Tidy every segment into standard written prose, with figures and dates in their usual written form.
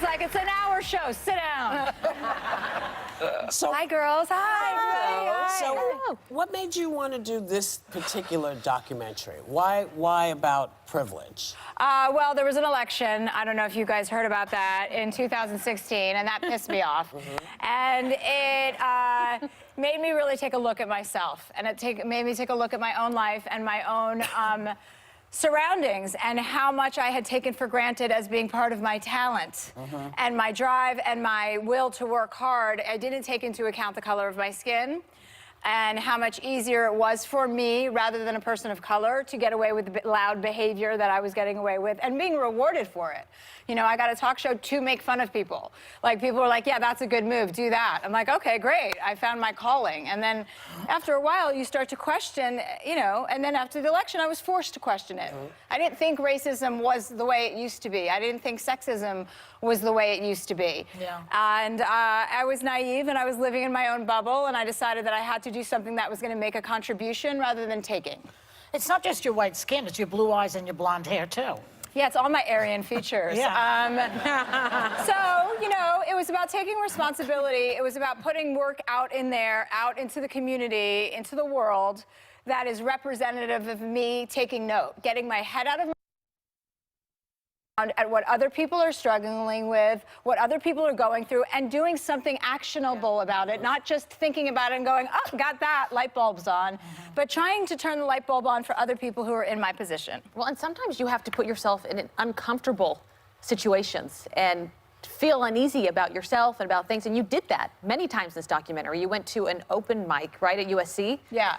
It's like, it's an hour show. Sit down. So, Hi, girls. Hi, everybody. Hi. so what made you want to do this particular documentary? Why about privilege? Well, there was an election. I don't know if you guys heard about that in 2016, and that pissed me off. And it made me really take a look at myself, and it made me take a look at my own life and my own surroundings and how much I had taken for granted as being part of my talent and my drive and my will to work hard. I didn't take into account the color of my skin and how much easier it was for me, rather than a person of color, to get away with the loud behavior that I was getting away with and being rewarded for it. You know, I got a talk show to make fun of people. Like, people were like, yeah, that's a good move, do that. I'm like, okay, great, I found my calling. And then after a while, you start to question, you know, and then after the election, I was forced to question it. I didn't think racism was the way it used to be. I didn't think sexism was the way it used to be. Yeah. And I was naive, and I was living in my own bubble, and I decided that I had to do something that was going to make a contribution rather than taking. It's not just your white skin, it's your blue eyes and your blonde hair, too. Yeah, it's all my Aryan features. So, you know, it was about taking responsibility. It was about putting work out in there, out into the community, into the world, that is representative of me taking note, getting my head out of my at what other people are struggling with, what other people are going through, and doing something actionable about it, not just thinking about it and going, oh, got that, light bulb's on, but trying to turn the light bulb on for other people who are in my position. Well, and sometimes you have to put yourself in uncomfortable situations and feel uneasy about yourself and about things, and you did that many times in this documentary. You went to an open mic, right, at USC? Yeah.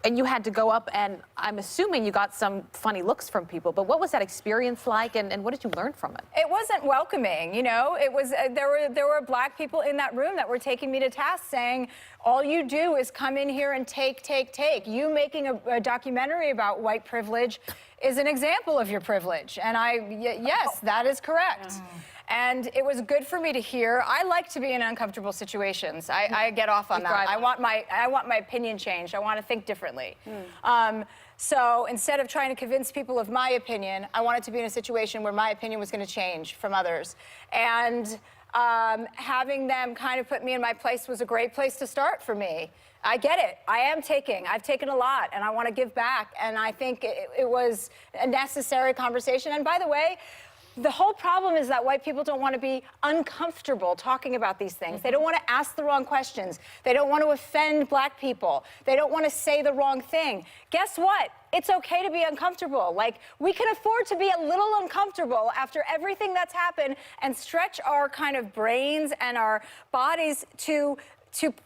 And you had to go up, and I'm assuming you got some funny looks from people, but what was that experience like, and what did you learn from it? It wasn't welcoming, you know. It was there were black people in that room that were taking me to task, saying, all you do is come in here and take. You making a documentary about white privilege is an example of your privilege. And yes, that is correct. And it was good for me to hear. I like to be in uncomfortable situations. I get off on that. I want my opinion changed. I want to think differently. So instead of trying to convince people of my opinion, I wanted to be in a situation where my opinion was going to change from others. And having them kind of put me in my place was a great place to start for me. I get it. I've taken a lot, and I want to give back. And I think it was a necessary conversation. And by the way, the whole problem is that white people don't want to be uncomfortable talking about these things. They don't want to ask the wrong questions. They don't want to offend black people. They don't want to say the wrong thing. Guess what? It's okay to be uncomfortable. Like, we can afford to be a little uncomfortable after everything that's happened and stretch our kind of brains and our bodies to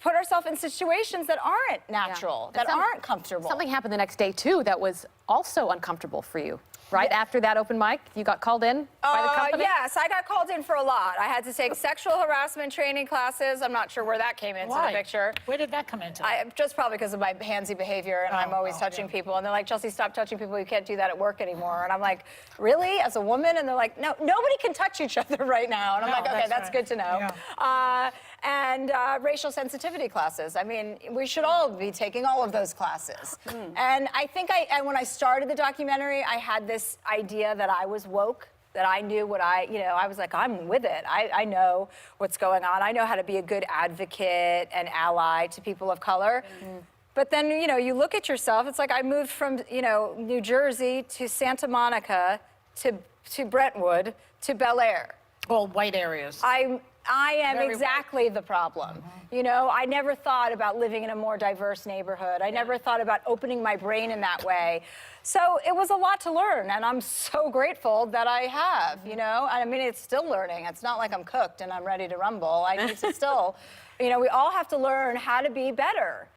put ourselves in situations that aren't natural, that aren't comfortable. Something happened the next day, too, that was also uncomfortable for you. Right after that open mic, you got called in by the company? Yes, I got called in for a lot. I had to take sexual harassment training classes. I'm not sure where that came into the picture. Where did that come into? Just probably because of my handsy behavior, and I'm always touching people. And they're like, Chelsea, stop touching people. You can't do that at work anymore. And I'm like, really? As a woman? And they're like, no, nobody can touch each other right now. And I'm like, okay, that's good to know. Yeah. And racial sensitivity classes. I mean, we should all be taking all of those classes. And I think when I started the documentary, I had this idea that I was woke, that I knew what I was like, I'm with it. I know what's going on. I know how to be a good advocate and ally to people of color. But then, you know, you look at yourself, it's like I moved from, you know, New Jersey to Santa Monica to Brentwood to Bel Air. All white areas. I am exactly the problem. You know, I never thought about living in a more diverse neighborhood. I never thought about opening my brain in that way. So it was a lot to learn, and I'm so grateful that I have, you know? I mean, it's still learning. It's not like I'm cooked and I'm ready to rumble. I need to still, you know, we all have to learn how to be better.